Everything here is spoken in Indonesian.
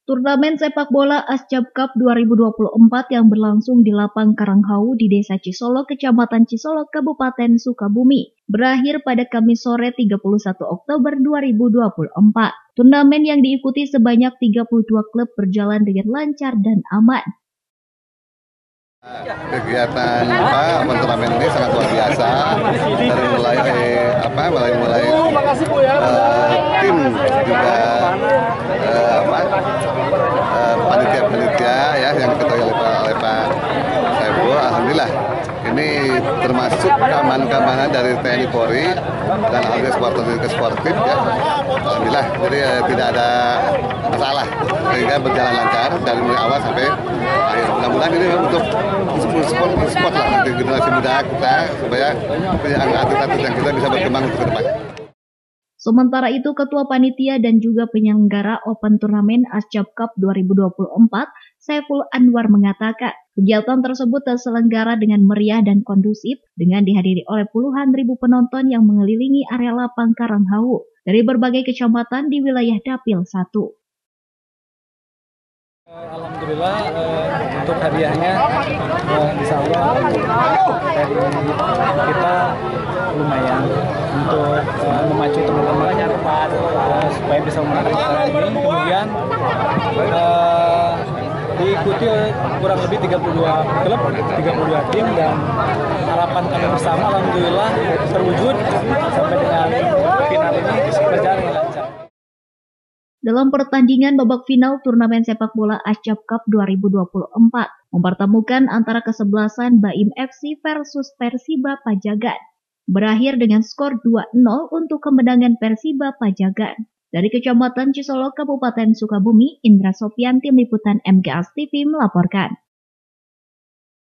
Turnamen sepak bola Asjab Cup 2024 yang berlangsung di Lapang Karanghau di Desa Cisolok, Kecamatan Cisolok, Kabupaten Sukabumi, berakhir pada Kamis sore 31 Oktober 2024. Turnamen yang diikuti sebanyak 32 klub berjalan dengan lancar dan aman. Kegiatan turnamen ini sangat luar biasa, dari mulai tim juga panitia ya yang diketuai oleh Pak Saiful. Alhamdulillah ini termasuk keamanan dari TNI Polri dan alhamdulillah sportif ya. Alhamdulillah jadi tidak ada masalah sehingga berjalan lancar dari mulai awal sampai akhir. Mudah-mudahan ini untuk sport lah nanti generasi muda kita supaya atlet-atlet yang kita bisa berkembang ke depan. Sementara itu, Ketua Panitia dan juga penyelenggara Open Turnamen Asjab Cup 2024, Saiful Anwar mengatakan, kegiatan tersebut terselenggara dengan meriah dan kondusif dengan dihadiri oleh puluhan ribu penonton yang mengelilingi area Lapang Karanghau dari berbagai kecamatan di wilayah Dapil 1. Alhamdulillah untuk hadiahnya insya Allah dari kita lumayan untuk memacu teman-teman supaya bisa memenangkan pertandingan ini. Kemudian diikuti kurang lebih 32 klub, 32 tim, dan harapan kami bersama alhamdulillah terwujud sampai dengan final ini berjalan dengan lancar. Dalam pertandingan babak final turnamen sepak bola Asjab Cup 2024 mempertemukan antara kesebelasan Baim FC versus Persiba Pajagan. Berakhir dengan skor 2-0 untuk kemenangan Persiba Pajagan. Dari Kecamatan Cisolok, Kabupaten Sukabumi, Indra Sopian, Tim Liputan MGS TV melaporkan.